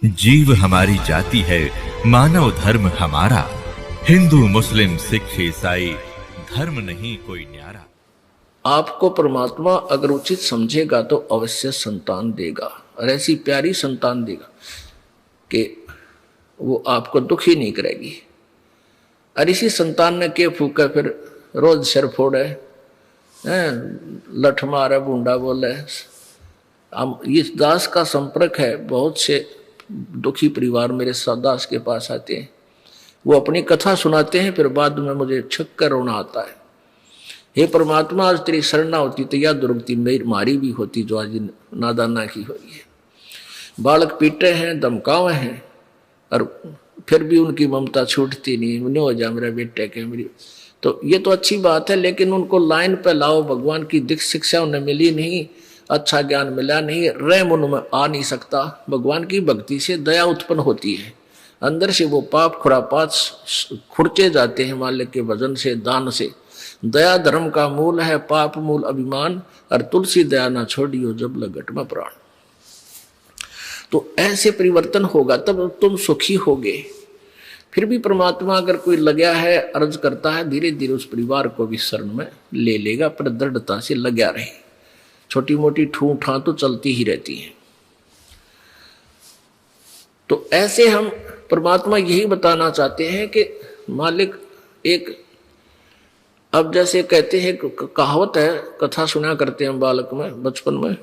जीव हमारी जाति है, मानव धर्म हमारा। हिंदू मुस्लिम सिख ईसाई धर्म नहीं कोई न्यारा। आपको परमात्मा अगर उचित समझेगा तो अवश्य संतान देगा, और ऐसी प्यारी संतान देगा कि वो आपको दुखी नहीं करेगी। और इसी संतान ने के फूका फिर रोज सिर फोड़े, लठ मारे, बूंडा बोले। हम इस दास का संपर्क है, बहुत से दुखी परिवार मेरे दास के पास आते हैं, वो अपनी कथा सुनाते हैं, फिर बाद में मुझे छक्कर रोना आता है। हे परमात्मा, आज तेरी शरणा होती तो या दुर्गति मेरी मारी भी होती जो आज नादाना की हुई है। बालक पीटे हैं, धमकावे हैं, और फिर भी उनकी ममता छूटती नहीं। उन्हें हो जा मेरा बेटे के मेरी, तो ये तो अच्छी बात है, लेकिन उनको लाइन पे लाओ। भगवान की दिख शिक्षा उन्हें मिली नहीं, अच्छा ज्ञान मिला नहीं, रहम उनमें आ नहीं सकता। भगवान की भक्ति से दया उत्पन्न होती है, अंदर से वो पाप खुरापात खुरचे जाते हैं मालिक के भजन से, दान से। दया धर्म का मूल है, पाप मूल अभिमान, और तुलसी दया ना छोड़ियो जब लगट में प्राण। तो ऐसे परिवर्तन होगा तब तुम सुखी होगे। फिर भी परमात्मा अगर कोई लगा है, अर्ज करता है, धीरे धीरे उस परिवार को भी शरण में ले लेगा, पर दृढ़ता से लगा रहे। छोटी मोटी ठू ठा तो चलती ही रहती है। तो ऐसे हम परमात्मा यही बताना चाहते हैं कि मालिक एक, अब जैसे कहते हैं, कहावत है, कथा सुना करते हैं बालक में, बचपन में,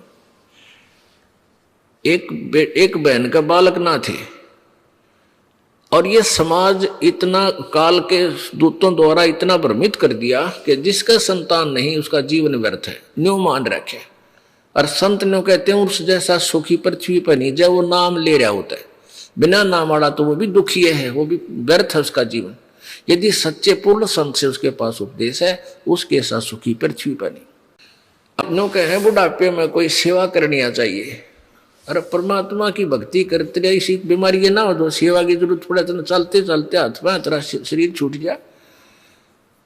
एक बहन का बालक ना थे, और ये समाज इतना काल के दूतों द्वारा इतना भ्रमित कर दिया कि जिसका संतान नहीं उसका जीवन व्यर्थ है, न्यू मान रखे। और संत न्यू कहते हैं, उस जैसा सुखी पृथ्वी पर नहीं, जब वो नाम ले रहा होता है, बिना नाम वाला तो वो भी दुखी है, वो भी व्यर्थ है उसका जीवन। यदि सच्चे पूर्ण संत से उसके पास उपदेश है, उसके साथ सुखी पृथ्वी पर नहीं। अपनों कहे बुढ़ापे में कोई सेवा करनी आ चाहिए, अरे परमात्मा की भक्ति करते रहे, इसी बीमारी ना हो तो सेवा की जरूरत पड़े, तो चलते चलते हाथ में तेरा शरीर छूट जाए,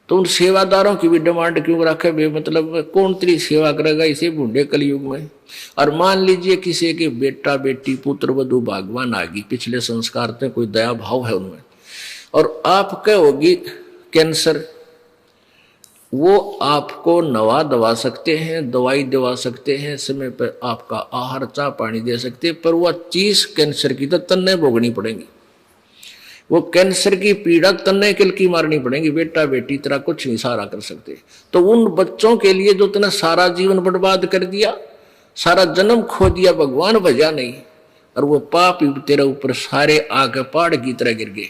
तो उन सेवादारों की भी डिमांड क्यों रखे मतलब कौन तेरी सेवा करेगा इसे बूढ़े कलयुग में। और मान लीजिए किसी के बेटा बेटी पुत्र वधु भागवान आ गई, पिछले संस्कार में कोई दया भाव है उनमें, और आप कहोगी कैंसर, वो आपको नवा दवा सकते हैं, दवाई दवा सकते हैं, समय पर आपका आहार चाह पानी दे सकते हैं, पर वह चीज कैंसर की तो तन्ने भोगनी पड़ेगी। वो कैंसर की पीड़ा तन्ने किल की मारनी पड़ेगी, बेटा बेटी तरह कुछ नहीं सहारा कर सकते। तो उन बच्चों के लिए जो तुमने सारा जीवन बर्बाद कर दिया, सारा जन्म खो दिया, भगवान भजा नहीं, और वो पाप तेरे ऊपर सारे आके पहाड़ की तरह गिर गए।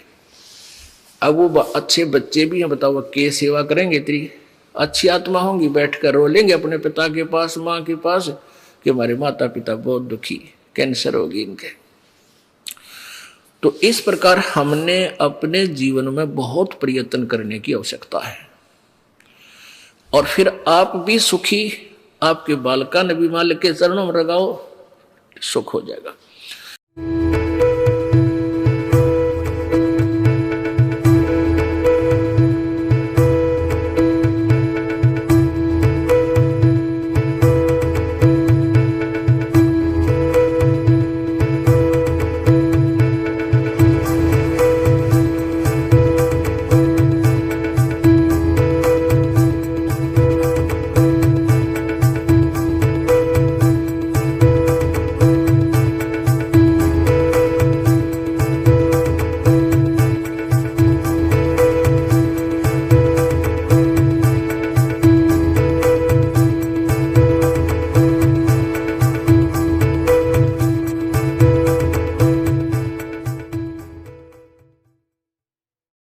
अब वो अच्छे बच्चे भी हैं, बताओ के सेवा करेंगे? तेरी अच्छी आत्मा होंगी, बैठ कर रो लेंगे अपने पिता के पास, माँ के पास, कि हमारे माता पिता बहुत दुखी, कैंसर होगी इनके। तो इस प्रकार हमने अपने जीवन में बहुत प्रयत्न करने की आवश्यकता है, और फिर आप भी सुखी, आपके बालका ने भी मालिक के चरणों में लगाओ, सुख हो जाएगा।